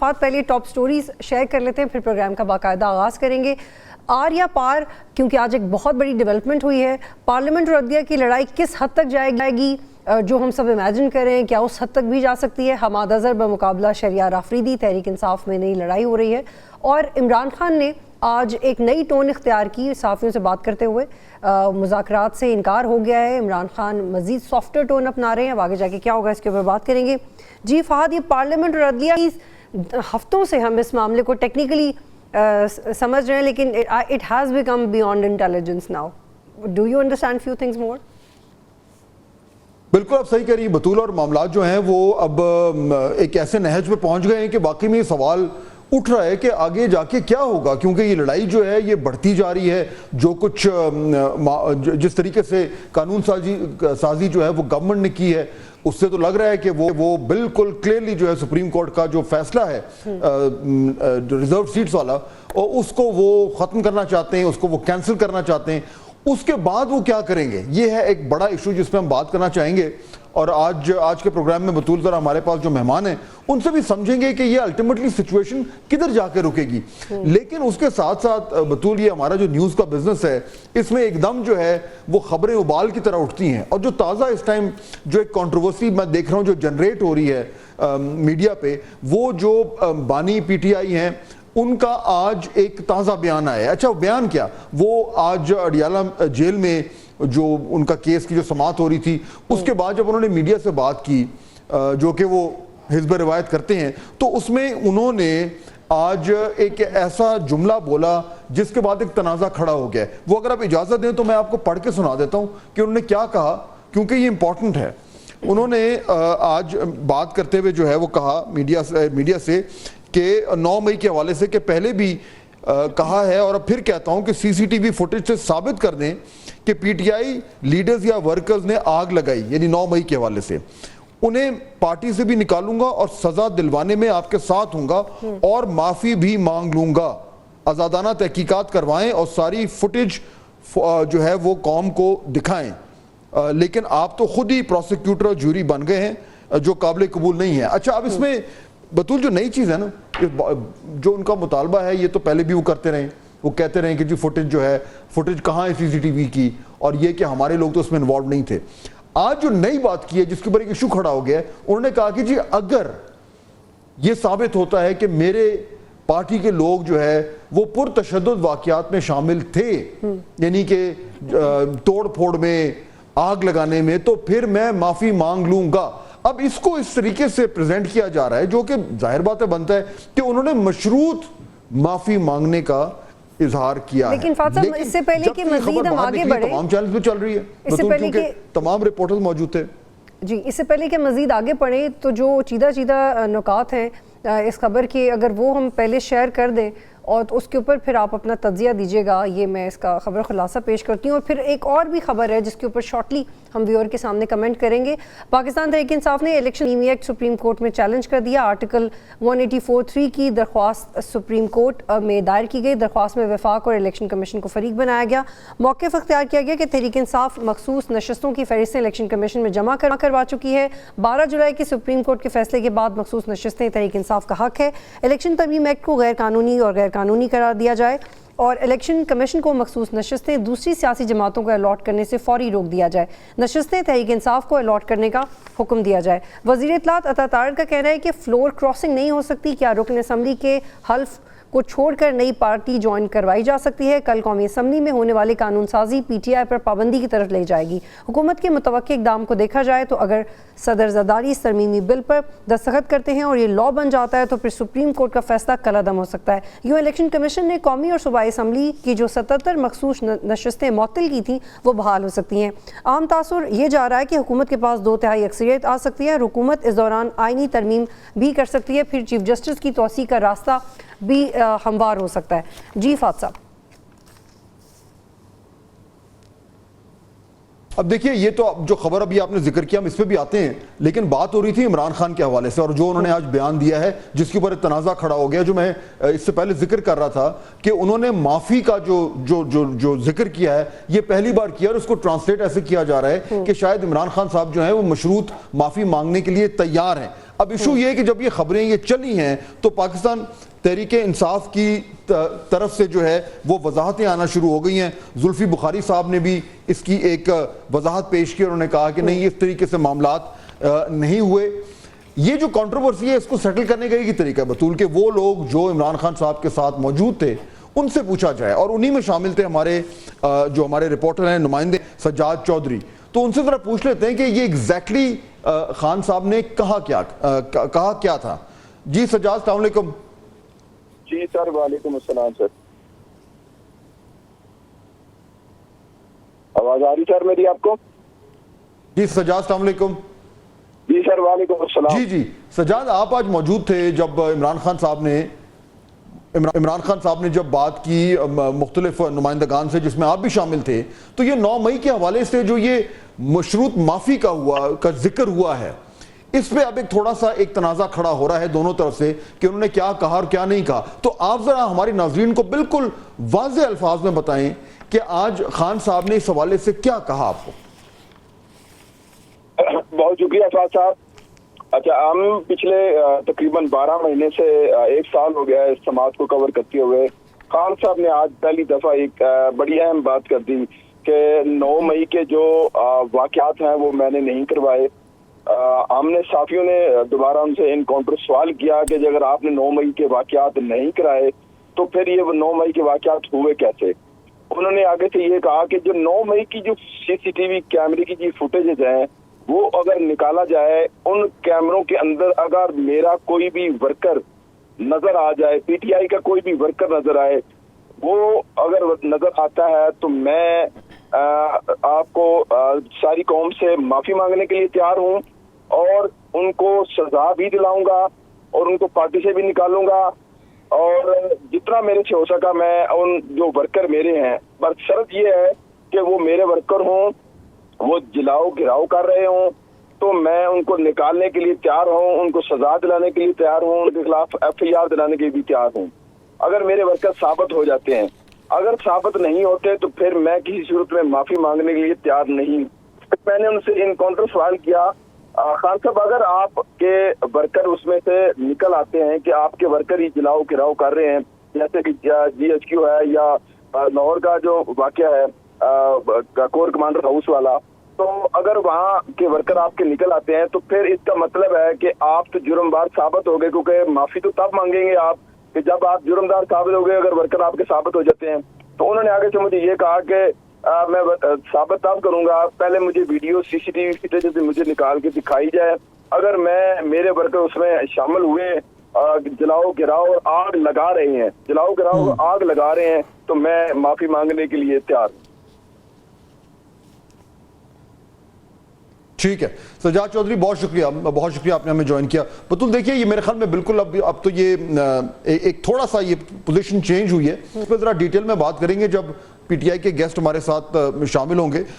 مفاد پہلے top stories share کر لیتے ہیں، پھر پروگرام کا باقاعدہ آغاز کریں گے. آر یا پار، کیونکہ آج ایک بہت بڑی ڈیولپمنٹ ہوئی ہے. پارلیمنٹ اور عدلیہ کی لڑائی کس حد تک جائے گی جو ہم سب امیجن کریں، کیا اس حد تک بھی جا سکتی ہے؟ حماد اظہر بمقابلہ شہریار آفریدی، تحریک انصاف میں نئی لڑائی ہو رہی ہے. اور عمران خان نے آج ایک نئی ٹون اختیار کی صحافیوں سے بات کرتے ہوئے. مذاکرات سے انکار ہو گیا ہے، عمران خان مزید سافٹر ٹون اپنا رہے ہیں. اب آگے جا کے کیا ہوگا اس کے اوپر بات کریں گے. جی فہد، یہ پارلیمنٹ اور عدلیہ ہفتوں سے ہم اس معاملے کو ٹیکنیکلی سمجھ رہے ہیں، لیکن it has become beyond intelligence now. Do you understand few things more? بالکل آپ صحیح کہہ رہی ہیں بطول، اور معاملات جو ہیں وہ اب ایک ایسے نہج پہ پہنچ گئے ہیں کہ واقعی میں یہ سوال اٹھ رہا ہے کہ آگے جا کے کیا ہوگا، کیونکہ یہ لڑائی جو ہے یہ بڑھتی جا رہی ہے. جو کچھ جس طریقے سے قانون سازی جو ہے وہ گورنمنٹ نے کی ہے، اس سے تو لگ رہا ہے کہ وہ بالکل کلیئرلی جو ہے سپریم کورٹ کا جو فیصلہ ہے ریزرو سیٹس والا، اس کو وہ ختم کرنا چاہتے ہیں، اس کو وہ کینسل کرنا چاہتے ہیں. اس کے بعد وہ کیا کریں گے، یہ ہے ایک بڑا ایشو جس پہ ہم بات کرنا چاہیں گے. اور آج کے پروگرام میں بطول ذرا ہمارے پاس جو مہمان ہیں ان سے بھی سمجھیں گے کہ یہ الٹیمیٹلی سچویشن کدھر جا کے رکے گی. لیکن اس کے ساتھ ساتھ بطول یہ ہمارا جو نیوز کا بزنس ہے، اس میں ایک دم جو ہے وہ خبریں ابال کی طرح اٹھتی ہیں. اور جو تازہ اس ٹائم جو ایک کنٹروورسی میں دیکھ رہا ہوں جو جنریٹ ہو رہی ہے میڈیا پہ، وہ جو بانی پی ٹی آئی ہیں ان کا آج ایک تازہ بیان آیا ہے. اچھا بیان کیا، وہ آج اڈیالہ جیل میں جو ان کا کیس کی جو سماعت ہو رہی تھی، اس کے بعد جب انہوں نے میڈیا سے بات کی جو کہ وہ حزب روایت کرتے ہیں، تو اس میں انہوں نے آج ایک ایسا جملہ بولا جس کے بعد ایک تنازع کھڑا ہو گیا. وہ اگر آپ اجازت دیں تو میں آپ کو پڑھ کے سنا دیتا ہوں کہ انہوں نے کیا کہا، کیونکہ یہ امپورٹنٹ ہے. انہوں نے آج بات کرتے ہوئے جو ہے وہ کہا میڈیا سے کہ 9 مئی کے حوالے سے کہ پہلے بھی کہا ہے اور اب پھر کہتا ہوں کہ سی سی ٹی وی فوٹیج سے ثابت کر دیں کہ پی ٹی آئی لیڈرز یا ورکرز نے آگ لگائی، یعنی 9 مئی کے حوالے سے. انہیں پارٹی سے بھی نکالوں گا اور سزا دلوانے میں آپ کے ساتھ ہوں گا اور معافی بھی مانگ لوں گا. آزادانہ تحقیقات کروائیں اور ساری فوٹیج جو ہے وہ قوم کو دکھائیں. لیکن آپ تو خود ہی پروسیکیوٹر اور جوری بن گئے ہیں جو قابل قبول نہیں ہے. اچھا اب اس میں بطول جو نئی چیز ہے نا، جو ان کا مطالبہ ہے، یہ تو پہلے بھی وہ کرتے رہے، وہ کہتے رہے کہ جی فوٹیج جو ہے، فوٹیج کہاں ہے سی سی ٹی وی کی، اور یہ کہ ہمارے لوگ تو اس میں انوالو نہیں تھے. آج جو نئی بات کی ہے جس کے اوپر ایک ایشو کھڑا ہو گیا ہے، انہوں نے کہا کہ جی اگر یہ ثابت ہوتا ہے کہ میرے پارٹی کے لوگ جو ہے وہ پرتشدد واقعات میں شامل تھے، یعنی کہ توڑ پھوڑ میں، آگ لگانے میں، تو پھر میں معافی مانگ لوں گا. اب اس کو اس طریقے سے پریزنٹ کیا جا رہا ہے جو کہ ظاہر بات ہے بنتا ہے کہ انہوں نے مشروط معافی مانگنے کا اظہار کیا ہے. لیکن فاطمہ اس سے پہلے کہ مزید ہم آگے بڑھیں، تمام چینلز پہ چل رہی ہے، کیونکہ تمام رپورٹرز موجود تھے. جی اس سے پہلے کہ مزید آگے پڑھیں تو جو چیدہ نکات ہیں اس خبر کی، اگر وہ ہم پہلے شیئر کر دیں اور اس کے اوپر پھر آپ اپنا تجزیہ دیجیے گا. یہ میں اس کا خبر خلاصہ پیش کرتی ہوں، اور پھر ایک اور بھی خبر ہے جس کے اوپر شارٹلی ہم ویور کے سامنے کمنٹ کریں گے. پاکستان تحریک انصاف نے الیکشن ایکٹ سپریم کورٹ میں چیلنج کر دیا. آرٹیکل 184(3) کی درخواست سپریم کورٹ میں دائر کی گئی. درخواست میں وفاق اور الیکشن کمیشن کو فریق بنایا گیا. موقف اختیار کیا گیا کہ تحریک انصاف مخصوص نشستوں کی فہرستیں الیکشن کمیشن میں جمع کروا چکی ہے. 12 جولائی کی سپریم کورٹ کے فیصلے کے بعد مخصوص نشستیں تحریک انصاف کا حق ہے. الیکشن ترمیم ایکٹ کو غیر قانونی اور غیر قانونی قرار دیا جائے اور الیکشن کمیشن کو مخصوص نشستیں دوسری سیاسی جماعتوں کو الاٹ کرنے سے فوری روک دیا جائے. نشستیں تحریک انصاف کو الاٹ کرنے کا حکم دیا جائے. وزیر اطلاعات عطا طارق کا کہنا ہے کہ فلور کراسنگ نہیں ہو سکتی. کیا رکن اسمبلی کے حلف کو چھوڑ کر نئی پارٹی جوائن کروائی جا سکتی ہے؟ کل قومی اسمبلی میں ہونے والے قانون سازی پی ٹی آئی پر پابندی کی طرف لے جائے گی. حکومت کے متوقع اقدام کو دیکھا جائے تو اگر صدر زرداری اس ترمیمی بل پر دستخط کرتے ہیں اور یہ لاء بن جاتا ہے تو پھر سپریم کورٹ کا فیصلہ کالعدم ہو سکتا ہے. یوں الیکشن کمیشن نے قومی اور صوبائی اسمبلی کی جو 77 مخصوص نشستیں معطل کی تھیں وہ بحال ہو سکتی ہیں. عام تاثر یہ جا رہا ہے کہ حکومت کے پاس 2/3 اکثریت آ سکتی ہے. حکومت اس دوران آئینی ترمیم بھی کر سکتی ہے. پھر چیف جسٹس کی توسیع کا راستہ بھی ہموار ہو سکتا ہے. جی فات صاحب. اب دیکھیے یہ تو جو خبر ابھی آپ نے ذکر کیا ہم اس پہ بھی آتے ہیں، لیکن بات ہو رہی تھی عمران خان کے حوالے سے اور جو انہوں نے آج بیان دیا ہے جس کے اوپر تنازع کھڑا ہو گیا، جو میں اس سے پہلے ذکر کر رہا تھا کہ انہوں نے معافی کا جو ذکر کیا ہے یہ پہلی بار کیا اور اس کو ٹرانسلیٹ ایسے کیا جا رہا ہے کہ شاید عمران خان صاحب جو ہیں وہ مشروط معافی مانگنے کے لیے تیار ہیں. اب ایشو یہ ہے کہ جب یہ خبریں یہ چلی ہیں تو پاکستان تحریک انصاف کی طرف سے جو ہے وہ وضاحتیں آنا شروع ہو گئی ہیں. زلفی بخاری صاحب نے بھی اس کی ایک وضاحت پیش کی, انہوں نے کہا کہ نہیں اس طریقے سے معاملات نہیں ہوئے. یہ جو کنٹروورسی ہے اس کو سیٹل کرنے کا یہ طریقہ ہے بطول کہ وہ لوگ جو عمران خان صاحب کے ساتھ موجود تھے ان سے پوچھا جائے, اور انہی میں شامل تھے ہمارے رپورٹر ہیں نمائندے سجاد چودھری. تو ان سے ذرا پوچھ لیتے ہیں کہ یہ ایگزیکٹلی خان صاحب نے کہا کیا تھا. جی سجاد السلام علیکم. جی سر وعلیکم السلام سر. آواز آ رہی سر میری آپ کو؟ جی سجاد السلام علیکم. جی سر وعلیکم السلام. جی سجاد آپ آج موجود تھے جب عمران خان صاحب نے جب بات کی مختلف نمائندگان سے جس میں آپ بھی شامل تھے, تو یہ 9 مئی کے حوالے سے جو یہ مشروط معافی کا ذکر ہوا ہے اس پہ اب ایک تھوڑا سا ایک تنازع کھڑا ہو رہا ہے دونوں طرف سے کہ انہوں نے کیا کہا اور کیا نہیں کہا. تو آپ ذرا ہماری ناظرین کو بالکل واضح الفاظ میں بتائیں کہ آج خان صاحب نے اس حوالے سے کیا کہا آپ کو. بہت شکریہ فاض صاحب. اچھا, ہم پچھلے تقریباً 12 مہینے سے 1 سال ہو گیا ہے اس سماعت کو کور کرتے ہوئے. خان صاحب نے آج پہلی دفعہ ایک بڑی اہم بات کر دی کہ 9 مئی کے جو واقعات ہیں وہ میں نے نہیں کروائے. ہم نے صحافیوں نے دوبارہ ان سے انکاؤنٹر سوال کیا کہ اگر آپ نے 9 مئی کے واقعات نہیں کرائے تو پھر یہ 9 مئی کے واقعات ہوئے کیسے. انہوں نے آگے سے یہ کہا کہ جو 9 مئی کی جو CCTV کیمرے کی جو فوٹیجز ہیں وہ اگر نکالا جائے, ان کیمروں کے اندر اگر میرا کوئی بھی ورکر نظر آ جائے, PTI کا کوئی بھی ورکر نظر آئے, وہ اگر نظر آتا ہے تو میں آپ کو ساری قوم سے معافی مانگنے کے لیے تیار ہوں اور ان کو سزا بھی دلاؤں گا اور ان کو پارٹی سے بھی نکالوں گا, اور جتنا میرے سے ہو سکا میں ان جو ورکر میرے ہیں, بس شرط یہ ہے کہ وہ میرے ورکر ہوں, وہ جلاؤ گراؤ کر رہے ہوں تو میں ان کو نکالنے کے لیے تیار ہوں, ان کو سزا دلانے کے لیے تیار ہوں, ان کے خلاف FIR دلانے کے لیے بھی تیار ہوں اگر میرے ورکر ثابت ہو جاتے ہیں. اگر ثابت نہیں ہوتے تو پھر میں کسی صورت میں معافی مانگنے کے لیے تیار نہیں. میں نے ان سے انکاؤنٹر سوال کیا, خان صاحب اگر آپ کے ورکر اس میں سے نکل آتے ہیں کہ آپ کے ورکر ہی جلاؤ گراؤ کر رہے ہیں, جیسے کہ GHQ ہے یا لاہور کا جو واقعہ ہے کور کمانڈر ہاؤس والا, تو اگر وہاں کے ورکر آپ کے نکل آتے ہیں تو پھر اس کا مطلب ہے کہ آپ تو جرم بار ثابت ہو گئے, کیونکہ معافی تو تب مانگیں گے آپ کہ جب آپ جرم دار ثابت ہو گئے اگر ورکر آپ کے ثابت ہو جاتے ہیں. تو انہوں نے آگے سے مجھے یہ کہا کہ میں ثابت تب کروں گا, پہلے مجھے ویڈیو CCTV فوٹیج مجھے نکال کے دکھائی جائے, اگر میرے ورکر اس میں شامل ہوئے جلاؤ گراؤ اور آگ لگا رہے ہیں, جلاؤ گراؤ اور آگ لگا رہے ہیں تو میں معافی مانگنے کے لیے تیار ہوں. ٹھیک ہے سجاد چودھری, بہت شکریہ آپ نے ہمیں جوائن کیا. بطول دیکھیے یہ میرے خیال میں بالکل اب تو یہ ایک تھوڑا سا یہ پوزیشن چینج ہوئی ہے, اس پہ ذرا ڈیٹیل میں بات کریں گے جب PTI کے گیسٹ ہمارے ساتھ شامل ہوں گے.